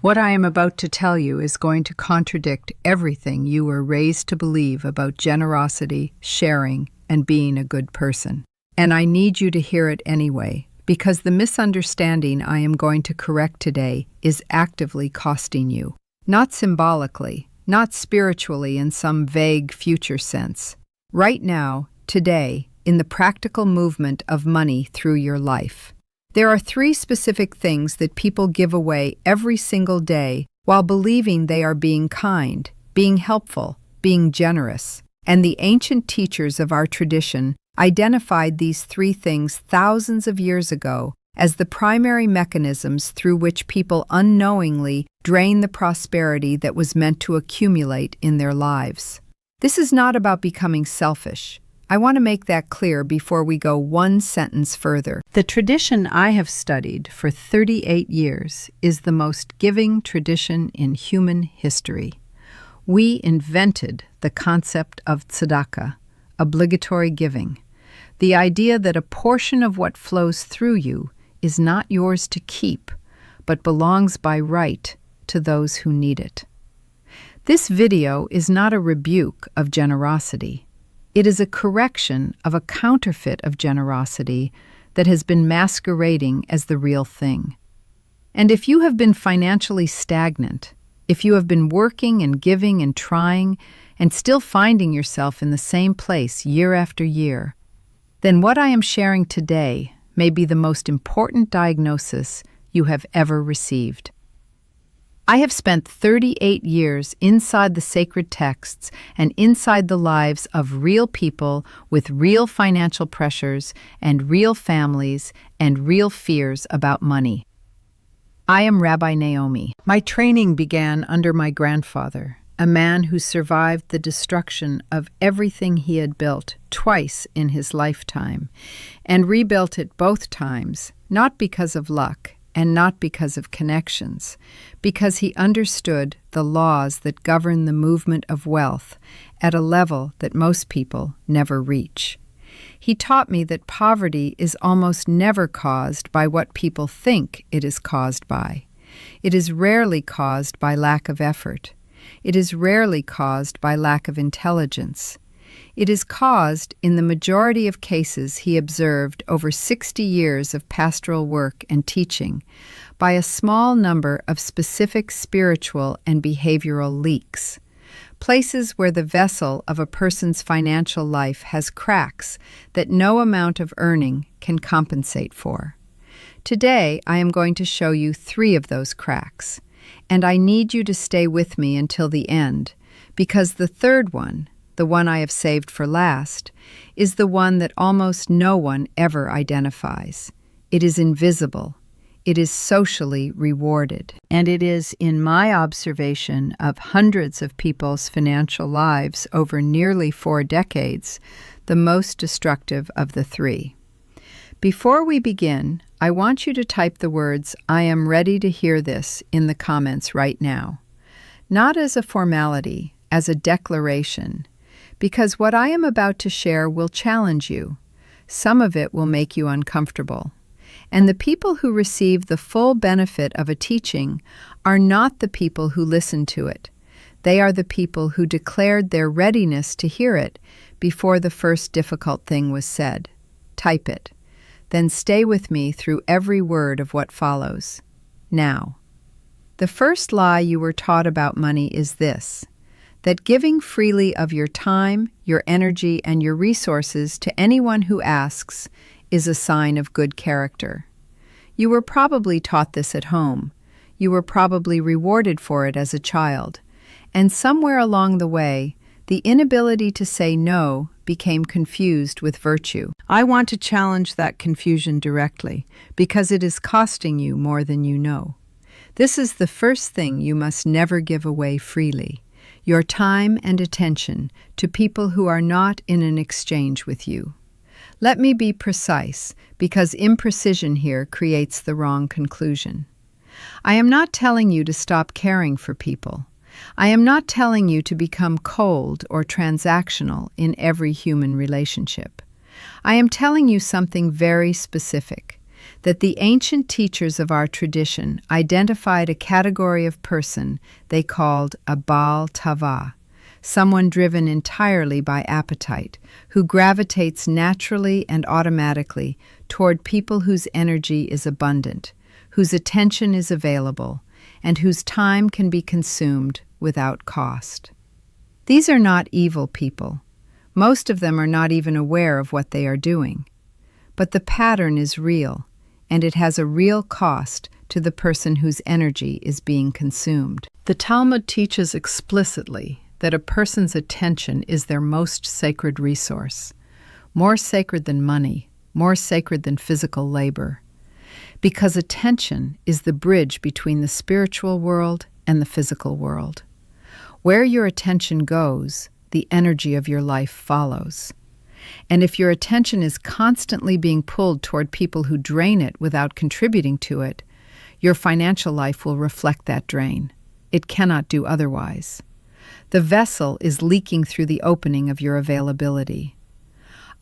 What I am about to tell you is going to contradict everything you were raised to believe about generosity, sharing, and being a good person. And I need you to hear it anyway, because the misunderstanding I am going to correct today is actively costing you. Not symbolically, not spiritually in some vague future sense. Right now, today, in the practical movement of money through your life. There are 3 specific things that people give away every single day while believing they are being kind, being helpful, being generous. And the ancient teachers of our tradition identified these 3 things thousands of years ago as the primary mechanisms through which people unknowingly drain the prosperity that was meant to accumulate in their lives. This is not about becoming selfish. I want to make that clear before we go one sentence further. The tradition I have studied for 38 years is the most giving tradition in human history. We invented the concept of tzedakah, obligatory giving, the idea that a portion of what flows through you is not yours to keep, but belongs by right to those who need it. This video is not a rebuke of generosity. It is a correction of a counterfeit of generosity that has been masquerading as the real thing. And if you have been financially stagnant, if you have been working and giving and trying and still finding yourself in the same place year after year, then what I am sharing today may be the most important diagnosis you have ever received. I have spent 38 years inside the sacred texts and inside the lives of real people with real financial pressures and real families and real fears about money. I am Rabbi Naomi. My training began under my grandfather, a man who survived the destruction of everything he had built twice in his lifetime, and rebuilt it both times, not because of luck, and not because of connections, because he understood the laws that govern the movement of wealth at a level that most people never reach. He taught me that poverty is almost never caused by what people think it is caused by. It is rarely caused by lack of effort. It is rarely caused by lack of intelligence. It is caused, in the majority of cases he observed over 60 years of pastoral work and teaching, by a small number of specific spiritual and behavioral leaks, places where the vessel of a person's financial life has cracks that no amount of earning can compensate for. Today, I am going to show you 3 of those cracks, and I need you to stay with me until the end, because the third one, the one I have saved for last, is the one that almost no one ever identifies. It is invisible. It is socially rewarded. And it is, in my observation of hundreds of people's financial lives over nearly 4 decades, the most destructive of the 3. Before we begin, I want you to type the words, "I am ready to hear this," in the comments right now. Not as a formality, as a declaration, because what I am about to share will challenge you. Some of it will make you uncomfortable. And the people who receive the full benefit of a teaching are not the people who listen to it. They are the people who declared their readiness to hear it before the first difficult thing was said. Type it. Then stay with me through every word of what follows. Now, the first lie you were taught about money is this: that giving freely of your time, your energy, and your resources to anyone who asks is a sign of good character. You were probably taught this at home. You were probably rewarded for it as a child. And somewhere along the way, the inability to say no became confused with virtue. I want to challenge that confusion directly, because it is costing you more than you know. This is the first thing you must never give away freely: your time and attention to people who are not in an exchange with you. Let me be precise, because imprecision here creates the wrong conclusion. I am not telling you to stop caring for people. I am not telling you to become cold or transactional in every human relationship. I am telling you something very specific, that the ancient teachers of our tradition identified a category of person they called a Baal Tava, someone driven entirely by appetite, who gravitates naturally and automatically toward people whose energy is abundant, whose attention is available, and whose time can be consumed without cost. These are not evil people. Most of them are not even aware of what they are doing. But the pattern is real, and it has a real cost to the person whose energy is being consumed. The Talmud teaches explicitly that a person's attention is their most sacred resource, more sacred than money, more sacred than physical labor, because attention is the bridge between the spiritual world and the physical world. Where your attention goes, the energy of your life follows. And if your attention is constantly being pulled toward people who drain it without contributing to it, your financial life will reflect that drain. It cannot do otherwise. The vessel is leaking through the opening of your availability.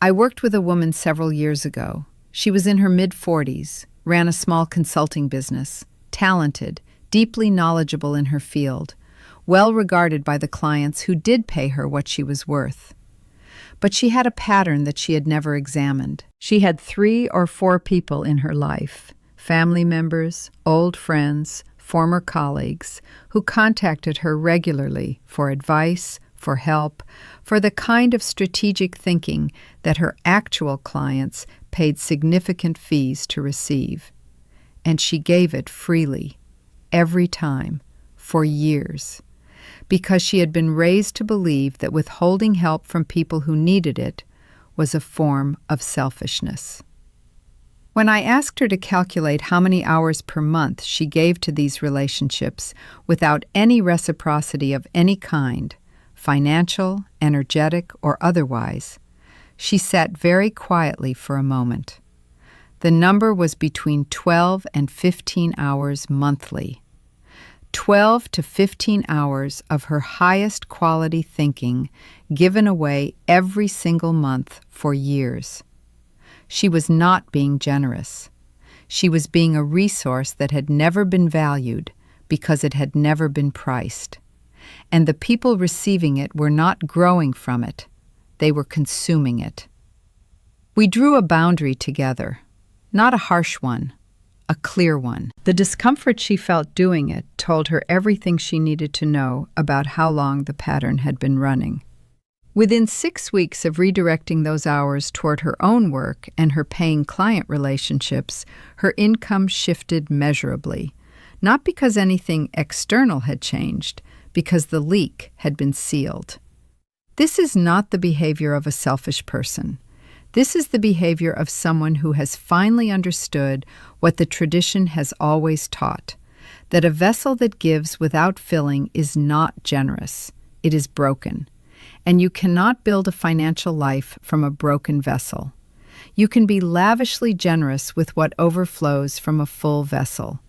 I worked with a woman several years ago. She was in her mid-40s, ran a small consulting business, talented, deeply knowledgeable in her field, well regarded by the clients who did pay her what she was worth. But she had a pattern that she had never examined. She had 3 or 4 people in her life, family members, old friends, former colleagues, who contacted her regularly for advice, for help, for the kind of strategic thinking that her actual clients paid significant fees to receive. And she gave it freely, every time, for years, because she had been raised to believe that withholding help from people who needed it was a form of selfishness. When I asked her to calculate how many hours per month she gave to these relationships without any reciprocity of any kind, financial, energetic, or otherwise, she sat very quietly for a moment. The number was between 12 and 15 hours monthly. 12 to 15 hours of her highest quality thinking given away every single month for years. She was not being generous. She was being a resource that had never been valued because it had never been priced. And the people receiving it were not growing from it. They were consuming it. We drew a boundary together, not a harsh one, a clear one. The discomfort she felt doing it told her everything she needed to know about how long the pattern had been running. Within 6 weeks of redirecting those hours toward her own work and her paying client relationships, her income shifted measurably, not because anything external had changed, because the leak had been sealed. This is not the behavior of a selfish person. This is the behavior of someone who has finally understood what the tradition has always taught, that a vessel that gives without filling is not generous. It is broken. And you cannot build a financial life from a broken vessel. You can be lavishly generous with what overflows from a full vessel,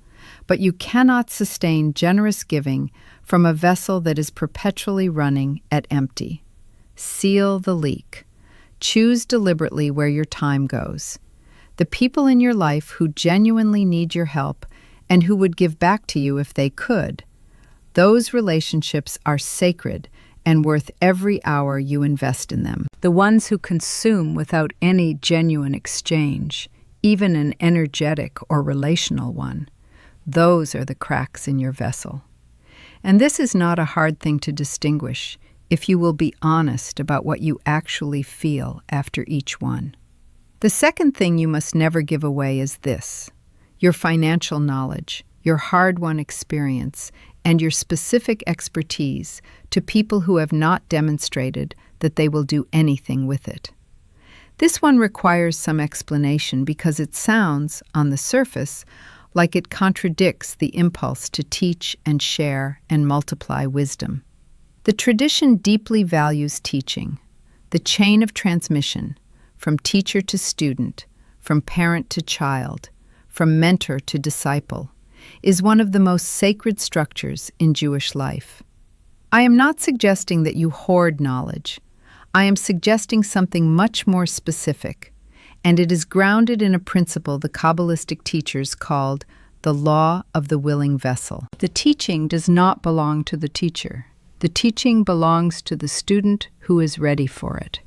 but you cannot sustain generous giving from a vessel that is perpetually running at empty. Seal the leak. Choose deliberately where your time goes. The people in your life who genuinely need your help and who would give back to you if they could, those relationships are sacred and worth every hour you invest in them. The ones who consume without any genuine exchange, even an energetic or relational one, those are the cracks in your vessel. And this is not a hard thing to distinguish if you will be honest about what you actually feel after each one. The second thing you must never give away is this: your financial knowledge, your hard-won experience, and your specific expertise to people who have not demonstrated that they will do anything with it. This one requires some explanation because it sounds, on the surface, like it contradicts the impulse to teach and share and multiply wisdom. The tradition deeply values teaching, the chain of transmission, from teacher to student, from parent to child, from mentor to disciple, is one of the most sacred structures in Jewish life. I am not suggesting that you hoard knowledge. I am suggesting something much more specific, and it is grounded in a principle the Kabbalistic teachers called the law of the willing vessel. The teaching does not belong to the teacher. The teaching belongs to the student who is ready for it.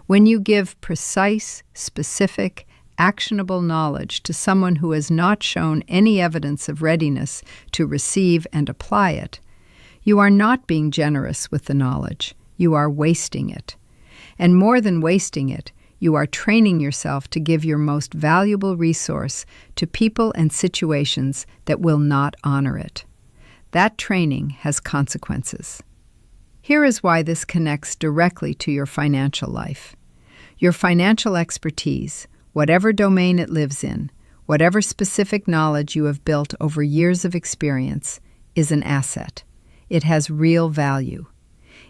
When you give precise, specific, actionable knowledge to someone who has not shown any evidence of readiness to receive and apply it, you are not being generous with the knowledge. You are wasting it. And more than wasting it, you are training yourself to give your most valuable resource to people and situations that will not honor it. That training has consequences. Here is why this connects directly to your financial life. Your financial expertise, whatever domain it lives in, whatever specific knowledge you have built over years of experience, is an asset. It has real value.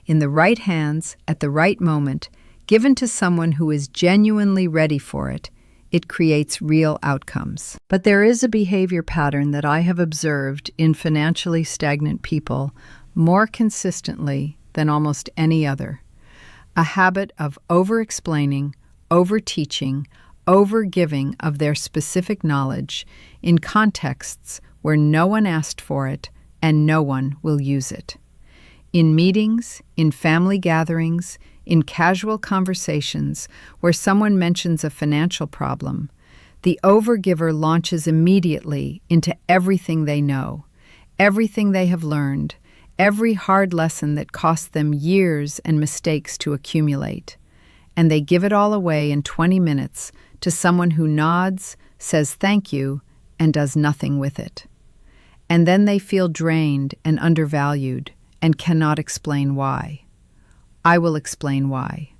In the right hands, at the right moment, given to someone who is genuinely ready for it, it creates real outcomes. But there is a behavior pattern that I have observed in financially stagnant people more consistently than almost any other. A habit of over-explaining, over-teaching, over-giving of their specific knowledge in contexts where no one asked for it and no one will use it. In meetings, in family gatherings, in casual conversations where someone mentions a financial problem, the overgiver launches immediately into everything they know, everything they have learned, every hard lesson that cost them years and mistakes to accumulate. And they give it all away in 20 minutes to someone who nods, says thank you, and does nothing with it. And then they feel drained and undervalued and cannot explain why. I will explain why.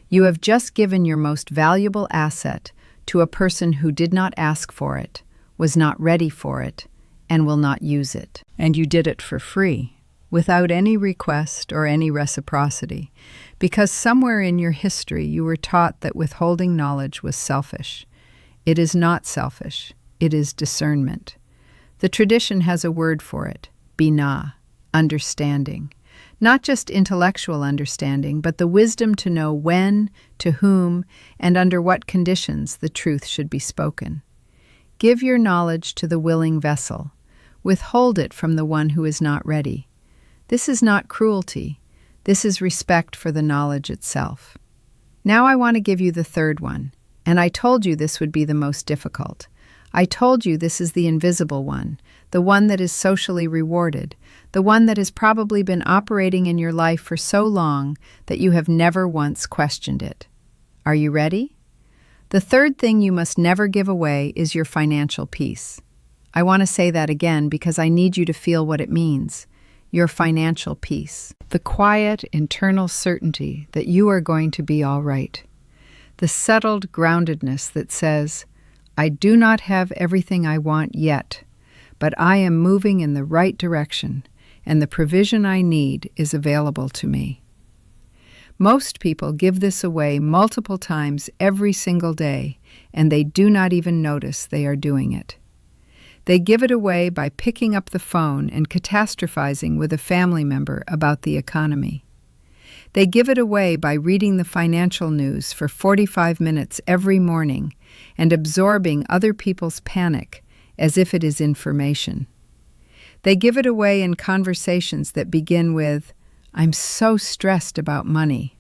You have just given your most valuable asset to a person who did not ask for it, was not ready for it, and will not use it. And you did it for free, without any request or any reciprocity, because somewhere in your history you were taught that withholding knowledge was selfish. It is not selfish. It is discernment. The tradition has a word for it, binah, understanding. Not just intellectual understanding, but the wisdom to know when, to whom, and under what conditions the truth should be spoken. Give your knowledge to the willing vessel. Withhold it from the one who is not ready. This is not cruelty. This is respect for the knowledge itself. Now I want to give you the third one, and I told you this would be the most difficult. I told you this is the invisible one, the one that is socially rewarded, the one that has probably been operating in your life for so long that you have never once questioned it. Are you ready? The third thing you must never give away is your financial peace. I want to say that again because I need you to feel what it means. Your financial peace. The quiet, internal certainty that you are going to be all right. The settled groundedness that says, I do not have everything I want yet, but I am moving in the right direction, and the provision I need is available to me. Most people give this away multiple times every single day, and they do not even notice they are doing it. They give it away by picking up the phone and catastrophizing with a family member about the economy. They give it away by reading the financial news for 45 minutes every morning and absorbing other people's panic as if it is information. They give it away in conversations that begin with, I'm so stressed about money,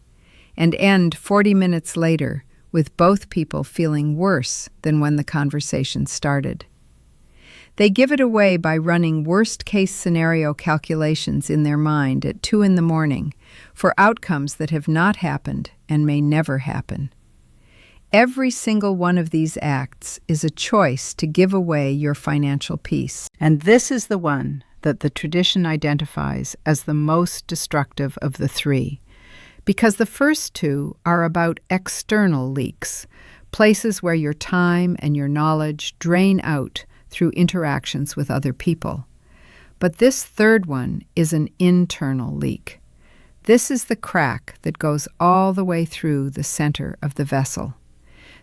and end 40 minutes later with both people feeling worse than when the conversation started. They give it away by running worst-case scenario calculations in their mind at 2 a.m. for outcomes that have not happened and may never happen. Every single one of these acts is a choice to give away your financial peace. And this is the one that the tradition identifies as the most destructive of the three, because the first two are about external leaks, places where your time and your knowledge drain out through interactions with other people. But this third one is an internal leak. This is the crack that goes all the way through the center of the vessel.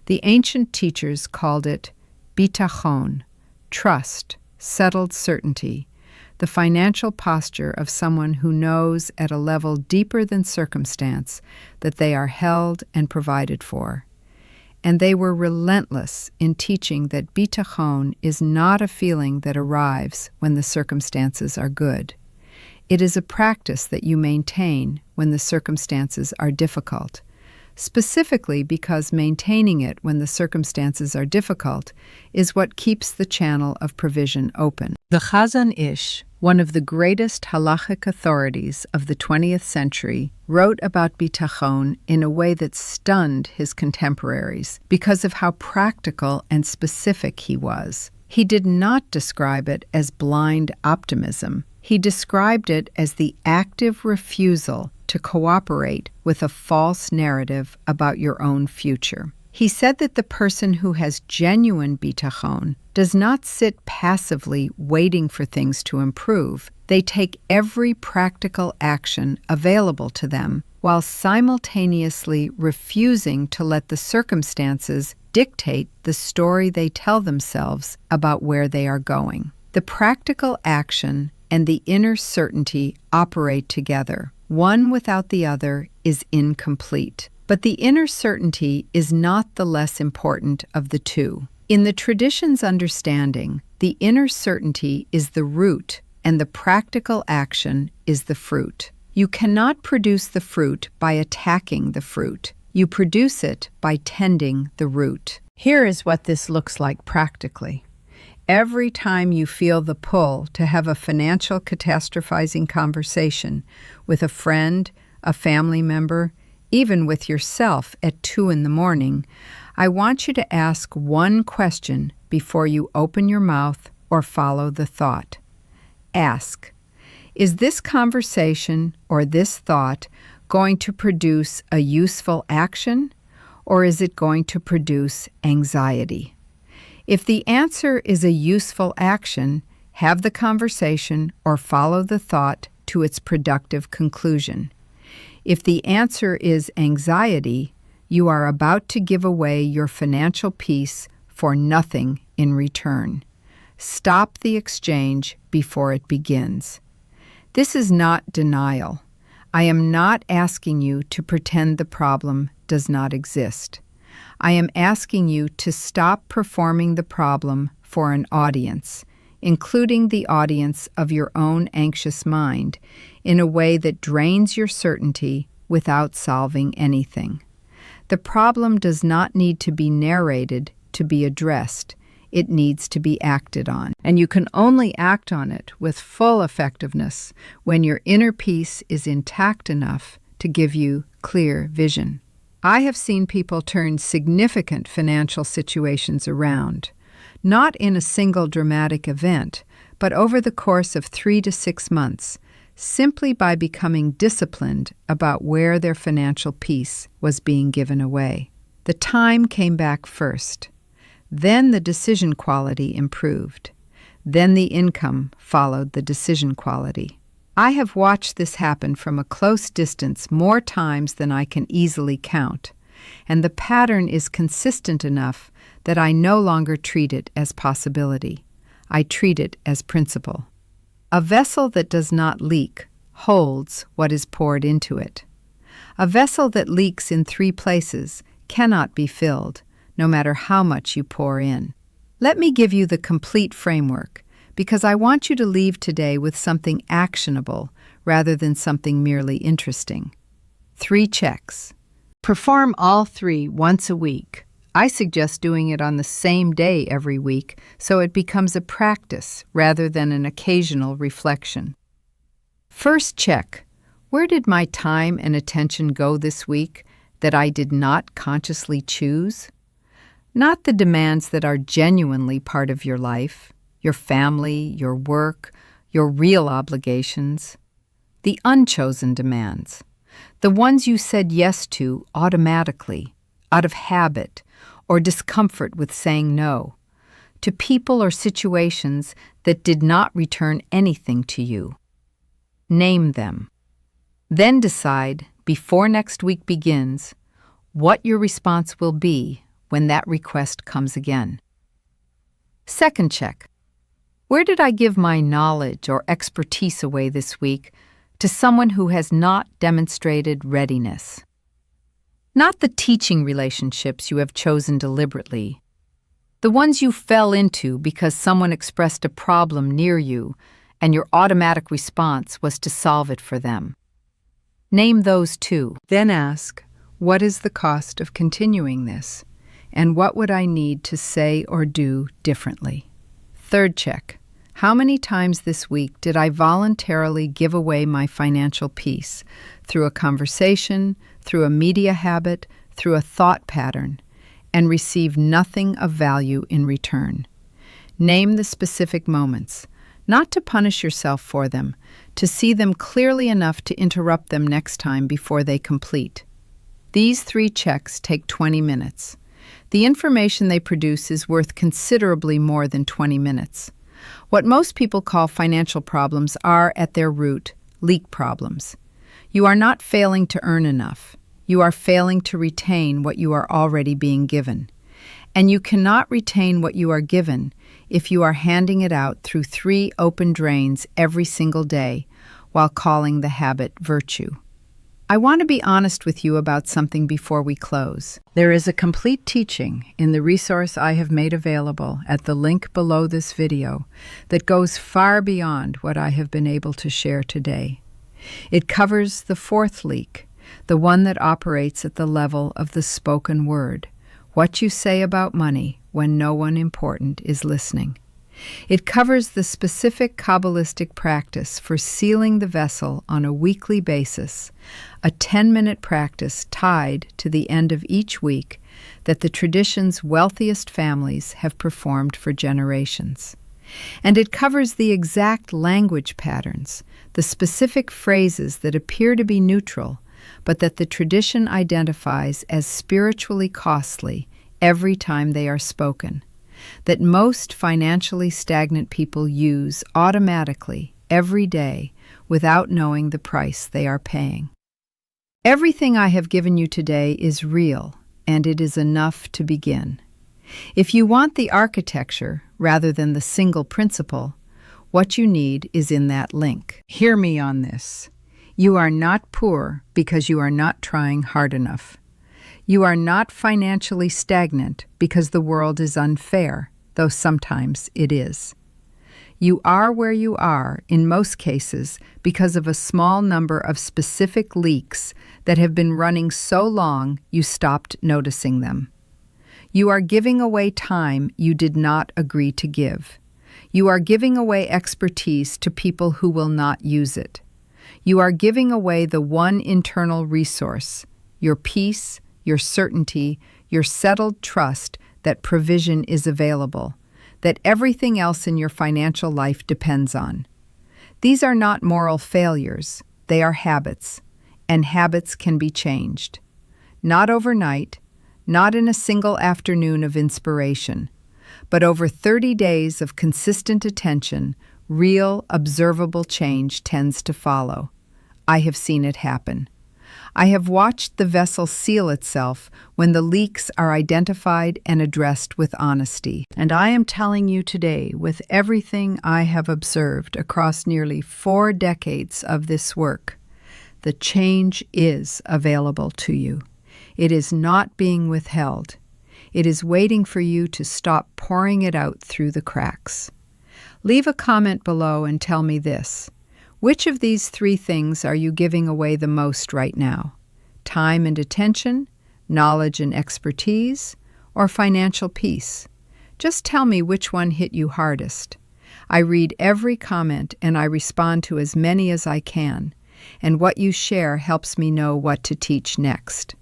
The ancient teachers called it bitachon, trust, settled certainty, the financial posture of someone who knows at a level deeper than circumstance that they are held and provided for. and they were relentless in teaching that bitachon is not a feeling that arrives when the circumstances are good. It is a practice that you maintain when the circumstances are difficult, specifically because maintaining it when the circumstances are difficult is what keeps the channel of provision open. The Chazon Ish, one of the greatest halachic authorities of the 20th century, wrote about bitachon in a way that stunned his contemporaries because of how practical and specific he was. He did not describe it as blind optimism. He described it as the active refusal to cooperate with a false narrative about your own future. He said that the person who has genuine bitachon does not sit passively waiting for things to improve. They take every practical action available to them while simultaneously refusing to let the circumstances dictate the story they tell themselves about where they are going. The practical action and the inner certainty operate together. One without the other is incomplete. But the inner certainty is not the less important of the two. In the tradition's understanding, the inner certainty is the root and the practical action is the fruit. You cannot produce the fruit by attacking the fruit. You produce it by tending the root. Here is what this looks like practically. Every time you feel the pull to have a financial catastrophizing conversation with a friend, a family member, even with yourself at 2 a.m, I want you to ask one question before you open your mouth or follow the thought. Ask, is this conversation or this thought going to produce a useful action, or is it going to produce anxiety? If the answer is a useful action, have the conversation or follow the thought to its productive conclusion. If the answer is anxiety, you are about to give away your financial peace for nothing in return. Stop the exchange before it begins. This is not denial. I am not asking you to pretend the problem does not exist. I am asking you to stop performing the problem for an audience, including the audience of your own anxious mind, in a way that drains your certainty without solving anything. The problem does not need to be narrated to be addressed. It needs to be acted on. And you can only act on it with full effectiveness when your inner peace is intact enough to give you clear vision. I have seen people turn significant financial situations around, not in a single dramatic event, but over the course of 3 to 6 months, simply by becoming disciplined about where their financial peace was being given away. The time came back first. Then the decision quality improved. Then the income followed the decision quality. I have watched this happen from a close distance more times than I can easily count, and the pattern is consistent enough that I no longer treat it as possibility. I treat it as principle. A vessel that does not leak holds what is poured into it. A vessel that leaks in 3 places cannot be filled, no matter how much you pour in. Let me give you the complete framework, because I want you to leave today with something actionable rather than something merely interesting. 3 checks. Perform all 3 once a week. I suggest doing it on the same day every week so it becomes a practice rather than an occasional reflection. First check. Where did my time and attention go this week that I did not consciously choose? Not the demands that are genuinely part of your life, your family, your work, your real obligations. The unchosen demands. The ones you said yes to automatically, out of habit, or discomfort with saying no, to people or situations that did not return anything to you. Name them. Then decide, before next week begins, what your response will be when that request comes again. Second check. Where did I give my knowledge or expertise away this week to someone who has not demonstrated readiness? Not the teaching relationships you have chosen deliberately. The ones you fell into because someone expressed a problem near you and your automatic response was to solve it for them. Name those too. Then ask, what is the cost of continuing this? And what would I need to say or do differently? Third check. How many times this week did I voluntarily give away my financial peace through a conversation, through a media habit, through a thought pattern, and receive nothing of value in return? Name the specific moments, not to punish yourself for them, to see them clearly enough to interrupt them next time before they complete. These 3 checks take 20 minutes. The information they produce is worth considerably more than 20 minutes. What most people call financial problems are, at their root, leak problems. You are not failing to earn enough. You are failing to retain what you are already being given. And you cannot retain what you are given if you are handing it out through 3 open drains every single day while calling the habit virtue. I want to be honest with you about something before we close. There is a complete teaching in the resource I have made available at the link below this video that goes far beyond what I have been able to share today. It covers the 4th leak, the one that operates at the level of the spoken word, what you say about money when no one important is listening. It covers the specific Kabbalistic practice for sealing the vessel on a weekly basis, a 10-minute practice tied to the end of each week that the tradition's wealthiest families have performed for generations. And it covers the exact language patterns, the specific phrases that appear to be neutral, but that the tradition identifies as spiritually costly every time they are spoken, that most financially stagnant people use automatically every day without knowing the price they are paying. Everything I have given you today is real, and it is enough to begin. If you want the architecture rather than the single principle, what you need is in that link. Hear me on this. You are not poor because you are not trying hard enough. You are not financially stagnant because the world is unfair, though sometimes it is. You are where you are, in most cases, because of a small number of specific leaks that have been running so long you stopped noticing them. You are giving away time you did not agree to give. You are giving away expertise to people who will not use it. You are giving away the one internal resource, your peace, your certainty, your settled trust that provision is available, that everything else in your financial life depends on. These are not moral failures, they are habits, and habits can be changed. Not overnight, not in a single afternoon of inspiration, but over 30 days of consistent attention, real, observable change tends to follow. I have seen it happen. I have watched the vessel seal itself when the leaks are identified and addressed with honesty. And I am telling you today, with everything I have observed across nearly 4 decades of this work, the change is available to you. It is not being withheld. It is waiting for you to stop pouring it out through the cracks. Leave a comment below and tell me this. Which of these 3 things are you giving away the most right now? Time and attention, knowledge and expertise, or financial peace? Just tell me which one hit you hardest. I read every comment and I respond to as many as I can, and what you share helps me know what to teach next.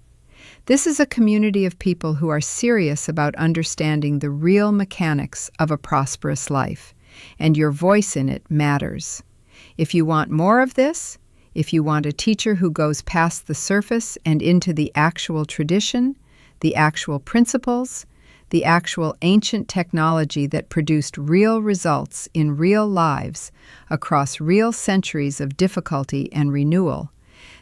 This is a community of people who are serious about understanding the real mechanics of a prosperous life, and your voice in it matters. If you want more of this, if you want a teacher who goes past the surface and into the actual tradition, the actual principles, the actual ancient technology that produced real results in real lives across real centuries of difficulty and renewal,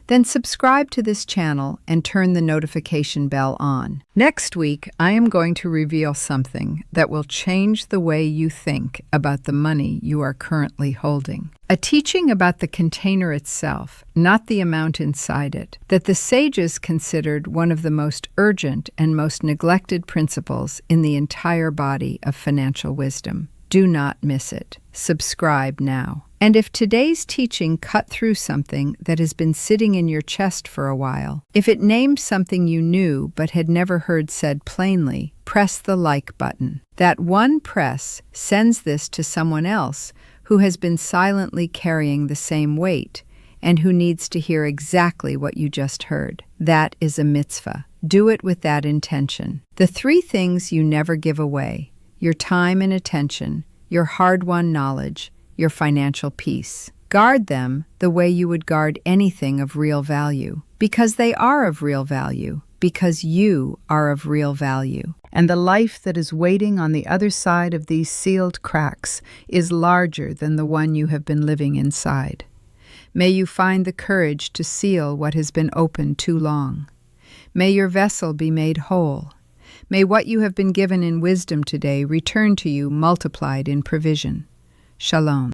then subscribe to this channel and turn the notification bell on. Next week, I am going to reveal something that will change the way you think about the money you are currently holding. A teaching about the container itself, not the amount inside it, that the sages considered one of the most urgent and most neglected principles in the entire body of financial wisdom. Do not miss it. Subscribe now. And if today's teaching cut through something that has been sitting in your chest for a while, if it named something you knew but had never heard said plainly, press the like button. That one press sends this to someone else who has been silently carrying the same weight and who needs to hear exactly what you just heard. That is a mitzvah. Do it with that intention. The 3 things you never give away: your time and attention, your hard-won knowledge, your financial peace. Guard them the way you would guard anything of real value, because they are of real value, because you are of real value. And the life that is waiting on the other side of these sealed cracks is larger than the one you have been living inside. May you find the courage to seal what has been open too long. May your vessel be made whole. May what you have been given in wisdom today return to you multiplied in provision. Shalom.